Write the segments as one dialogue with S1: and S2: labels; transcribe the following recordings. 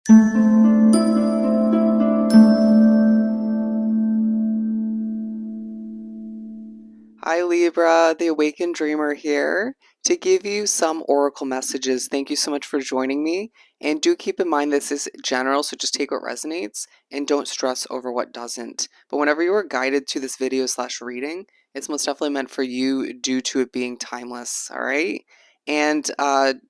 S1: Hi Libra, the Awakened Dreamer here to give you some oracle messages. Thank you so much for joining me. And do keep in mind this is general, so just take what resonates and don't stress over what doesn't. But whenever you are guided to this video / reading, it's most definitely meant for you due to it being timeless, all right? And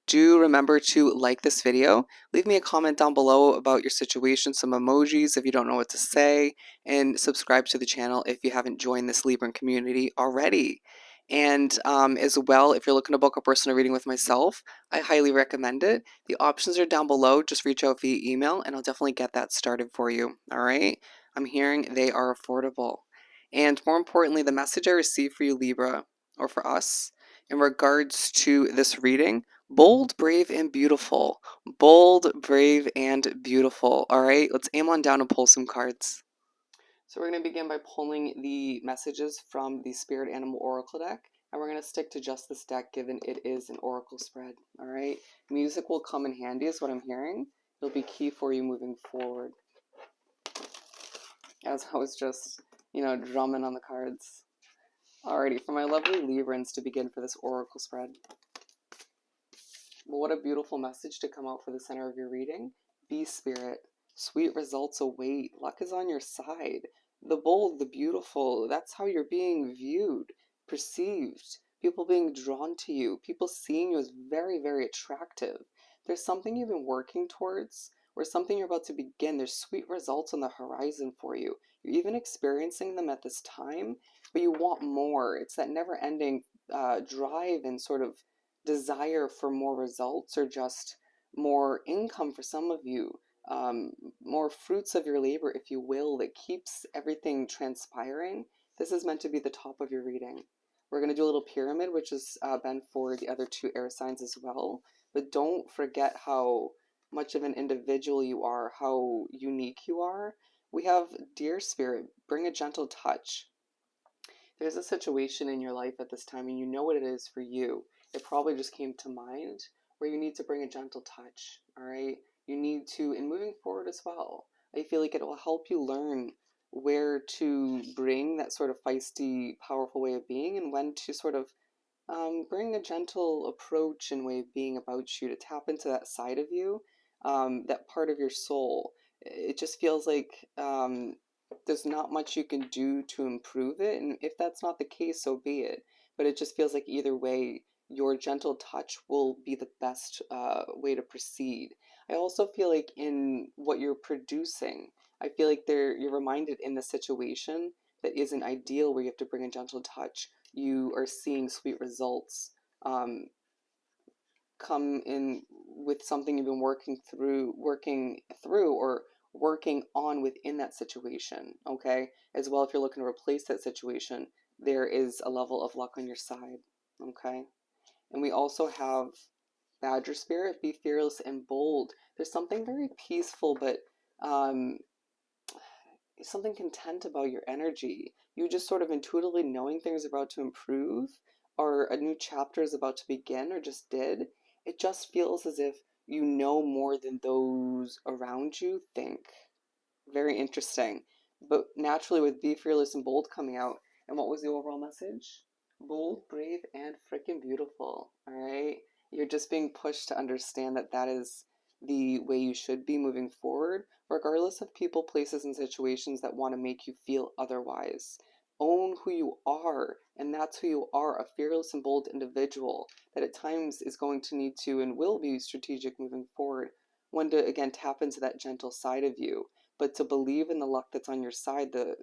S1: do remember to like this video. Leave me a comment down below about your situation, some emojis if you don't know what to say, and subscribe to the channel if you haven't joined this Libran community already. And as well, if you're looking to book a personal reading with myself, I highly recommend it. The options are down below. Just reach out via email and I'll definitely get that started for you. All right? I'm hearing they are affordable. And more importantly, the message I received for you, Libra, or for us, in regards to this reading: bold, brave, and beautiful. Bold, brave, and beautiful. All right, let's aim on down and pull some cards. So we're going to begin by pulling the messages from the Spirit Animal Oracle deck, and we're going to stick to just this deck given it is an oracle spread, all right? Music will come in handy is what I'm hearing. It'll be key for you moving forward. As I was just, drumming on the cards. Alrighty, for my lovely Librans to begin for this oracle spread. Well, what a beautiful message to come out for the center of your reading. Be Spirit. Sweet results await. Luck is on your side. The bold, the beautiful, that's how you're being viewed, perceived. People being drawn to you. People seeing you as very, very attractive. There's something you've been working towards or something you're about to begin. There's sweet results on the horizon for you. You're even experiencing them at this time, but you want more. It's that never-ending drive and sort of desire for more results, or just more income for some of you, more fruits of your labor, if you will, that keeps everything transpiring. This is meant to be the top of your reading. We're going to do a little pyramid, which has been for the other two air signs as well. But don't forget how much of an individual you are, how unique you are. We have Dear Spirit, bring a gentle touch. There's a situation in your life at this time and you know what it is for you. It probably just came to mind where you need to bring a gentle touch, all right? You need to, in moving forward as well, I feel like it will help you learn where to bring that sort of feisty, powerful way of being and when to sort of bring a gentle approach and way of being about you, to tap into that side of you, that part of your soul. It just feels like there's not much you can do to improve it, and if that's not the case, so be it. But it just feels like either way, your gentle touch will be the best way to proceed. I also feel like in what you're producing, I feel like you're reminded in the situation that isn't ideal where you have to bring a gentle touch, you are seeing sweet results come in with something you've been working through, or working on within that situation, okay? As well, if you're looking to replace that situation, there is a level of luck on your side, okay? And we also have Badger Spirit, be fearless and bold. There's something very peaceful, but something content about your energy. You just sort of intuitively knowing things are about to improve, or a new chapter is about to begin, or just did. It just feels as if you know more than those around you think. Very interesting. But naturally, with Be Fearless and Bold coming out, and what was the overall message? Bold, brave, and freaking beautiful. All right? You're just being pushed to understand that that is the way you should be moving forward, regardless of people, places, and situations that want to make you feel otherwise. Own who you are, and that's who you are, a fearless and bold individual that at times is going to need to and will be strategic moving forward. When to, again, tap into that gentle side of you, but to believe in the luck that's on your side, the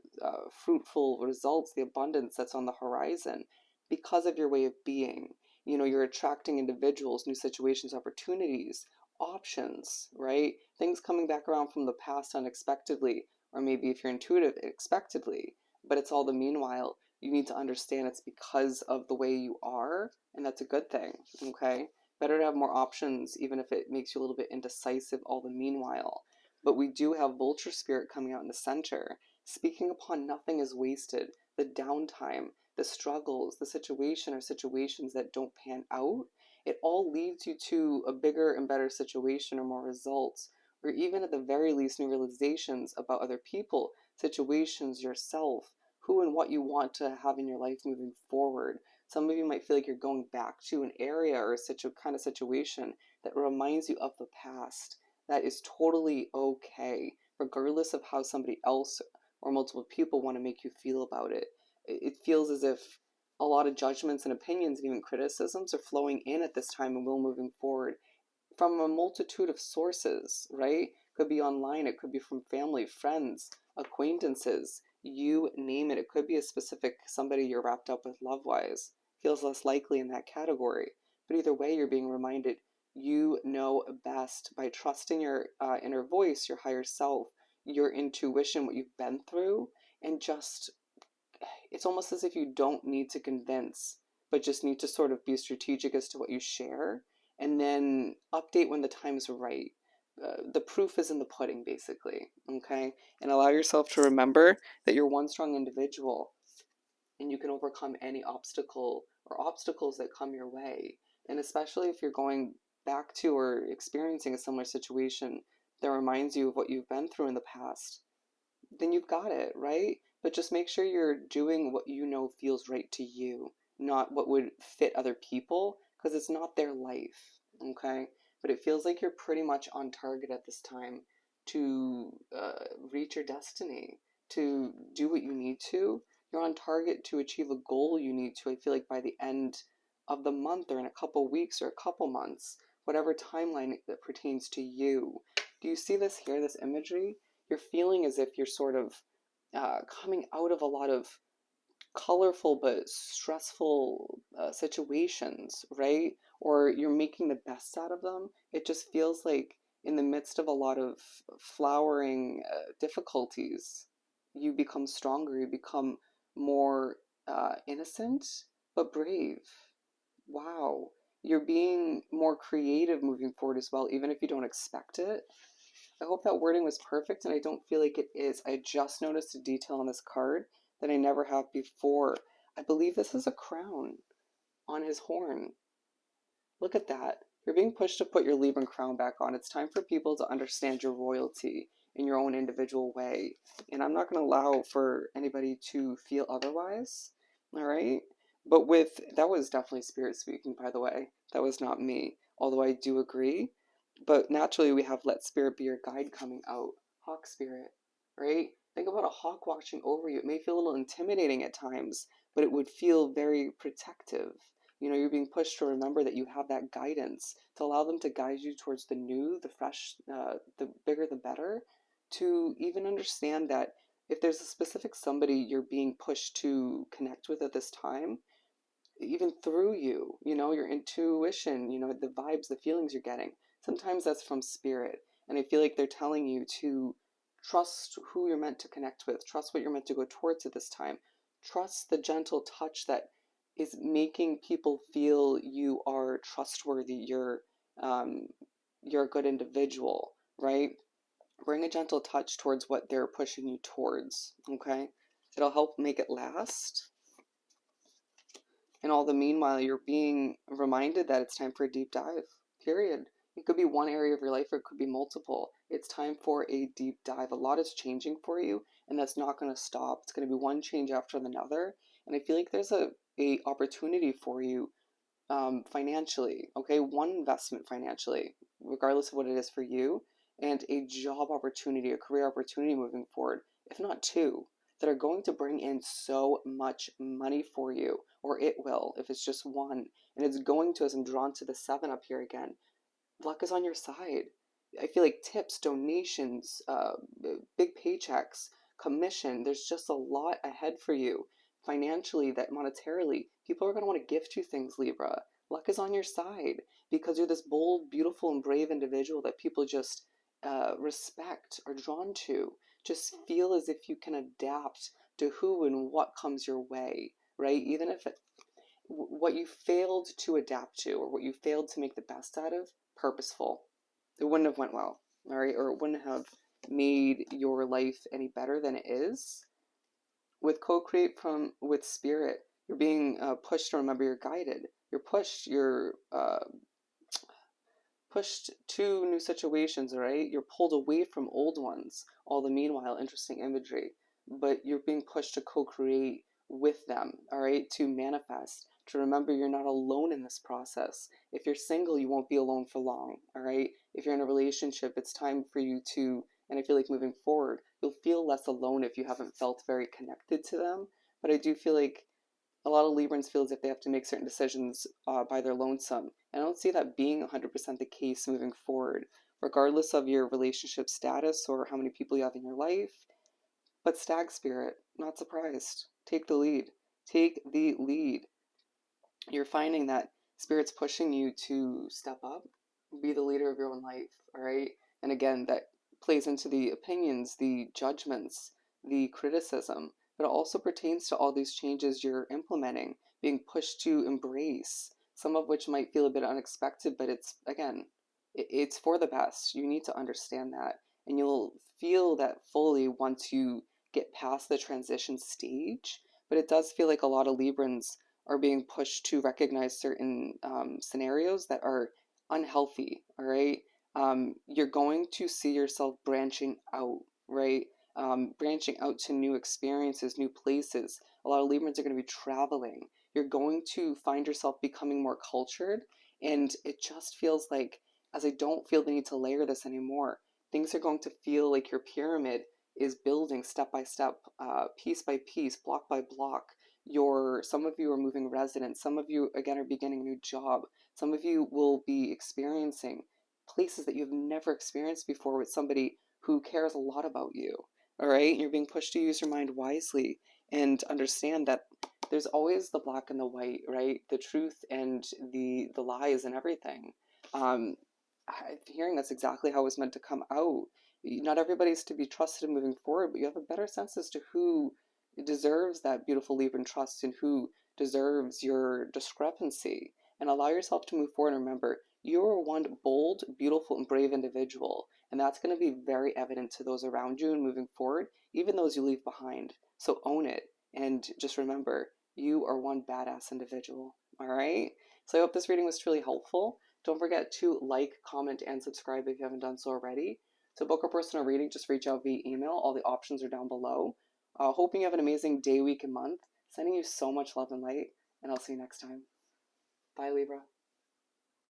S1: fruitful results, the abundance that's on the horizon because of your way of being. You know, you're attracting individuals, new situations, opportunities, options, right? Things coming back around from the past unexpectedly, or maybe if you're intuitive, expectedly. But it's all the meanwhile. You need to understand it's because of the way you are, and that's a good thing, okay? Better to have more options, even if it makes you a little bit indecisive all the meanwhile. But we do have Vulture Spirit coming out in the center, speaking upon nothing is wasted, the downtime, the struggles, the situation or situations that don't pan out. It all leads you to a bigger and better situation or more results, or even at the very least, new realizations about other people, situations, yourself, who and what you want to have in your life moving forward. Some of you might feel like you're going back to an area or a kind of situation that reminds you of the past. That is totally okay, regardless of how somebody else or multiple people want to make you feel about it. It feels as if a lot of judgments and opinions and even criticisms are flowing in at this time and will moving forward from a multitude of sources, right? Could be online, it could be from family, friends, acquaintances, you name it. It could be a specific somebody you're wrapped up with love wise. Feels less likely in that category. But either way, you're being reminded you know best by trusting your inner voice, your higher self, your intuition, what you've been through, and just it's almost as if you don't need to convince, but just need to sort of be strategic as to what you share and then update when the time's right. The proof is in the pudding, basically. Okay. And allow yourself to remember that you're one strong individual and you can overcome any obstacle or obstacles that come your way. And especially if you're going back to or experiencing a similar situation that reminds you of what you've been through in the past, then you've got it, right? But just make sure you're doing what you know feels right to you, not what would fit other people, because it's not their life, okay? But it feels like you're pretty much on target at this time to reach your destiny, to do what you need to. You're on target to achieve a goal you need to, I feel like by the end of the month or in a couple weeks or a couple months, whatever timeline that pertains to you. Do you see this here, this imagery? You're feeling as if you're sort of coming out of a lot of colorful but stressful situations, right? Or you're making the best out of them. It just feels like in the midst of a lot of flowering difficulties, you become stronger, you become more innocent but brave. Wow. You're being more creative moving forward as well, even if you don't expect it. I hope that wording was perfect, and I don't feel like it is. I just noticed a detail on this card that I never have before. I believe this is a crown on his horn. Look at that. You're being pushed to put your Libran crown back on. It's time for people to understand your royalty in your own individual way. And I'm not going to allow for anybody to feel otherwise. All right? But that was definitely spirit speaking, by the way. That was not me. Although I do agree. But naturally, we have let spirit be your guide coming out. Hawk spirit, right? Think about a hawk watching over you. It may feel a little intimidating at times, but it would feel very protective. You know, you're being pushed to remember that you have that guidance, to allow them to guide you towards the new, the fresh, the bigger, the better, to even understand that if there's a specific somebody you're being pushed to connect with at this time, even through you, you know, your intuition, you know, the vibes, the feelings you're getting, sometimes that's from spirit. And I feel like they're telling you to trust who you're meant to connect with, trust what you're meant to go towards at this time, trust the gentle touch that is making people feel you are trustworthy, um, you're a good individual, right? Bring a gentle touch towards what they're pushing you towards, okay? It'll help make it last. And all the meanwhile, you're being reminded that it's time for a deep dive, period. It could be one area of your life or it could be multiple. It's time for a deep dive. A lot is changing for you, and that's not going to stop. It's going to be one change after another. And I feel like there's a opportunity for you financially, okay? One investment financially, regardless of what it is for you, and a job opportunity, a career opportunity moving forward, if not two, that are going to bring in so much money for you, or it will if it's just one. And it's going to, as I'm drawn to the seven up here again, luck is on your side. I feel like tips, donations, big paychecks, commission, there's just a lot ahead for you financially that monetarily people are going to want to gift you things, Libra. Luck is on your side because you're this bold, beautiful, and brave individual that people just respect, are drawn to. Just feel as if you can adapt to who and what comes your way, right? Even if what you failed to adapt to or what you failed to make the best out of, purposeful. It wouldn't have went well, all right? Or it wouldn't have made your life any better than it is. With co-create from with spirit, you're being pushed to remember you're guided. You're pushed, you're pushed to new situations, right? You're pulled away from old ones. All the meanwhile, interesting imagery, but you're being pushed to co-create with them, all right? To manifest, to remember you're not alone in this process. If you're single, you won't be alone for long, all right? If you're in a relationship, it's time for you to, and I feel like moving forward, you'll feel less alone if you haven't felt very connected to them. But I do feel like a lot of Librans feel as if they have to make certain decisions by their lonesome. And I don't see that being 100% the case moving forward, regardless of your relationship status or how many people you have in your life. But Stag Spirit, not surprised. Take the lead. Take the lead. You're finding that Spirit's pushing you to step up, be the leader of your own life, all right? And again, that plays into the opinions, the judgments, the criticism, but it also pertains to all these changes you're implementing, being pushed to embrace, some of which might feel a bit unexpected, but it's, again, it's for the best. You need to understand that. And you'll feel that fully once you get past the transition stage. But it does feel like a lot of Librans are being pushed to recognize certain scenarios that are unhealthy, all right? You're going to see yourself branching out, right? Branching out to new experiences, new places. A lot of Librans are going to be traveling. You're going to find yourself becoming more cultured. And it just feels like, as I don't feel the need to layer this anymore, things are going to feel like your pyramid is building step by step, piece by piece, block by block. Some of you are moving residence, some of you again are beginning a new job, some of you will be experiencing places that you've never experienced before with somebody who cares a lot about you. All right, you're being pushed to use your mind wisely and understand that there's always the black and the white, right? The truth and the lies and everything. um I'm hearing that's exactly how it was meant to come out. Not everybody's to be trusted moving forward, but you have a better sense as to who deserves that beautiful Libran trust and who deserves your discrepancy. And allow yourself to move forward and remember you are one bold, beautiful, and brave individual. And that's going to be very evident to those around you and moving forward, even those you leave behind. So own it. And just remember, you are one badass individual. All right? So I hope this reading was truly helpful. Don't forget to like, comment, and subscribe if you haven't done so already. To book a personal reading, just reach out via email. All the options are down below. Hoping you have an amazing day, week, and month. Sending you so much love and light, and I'll see you next time. Bye, Libra.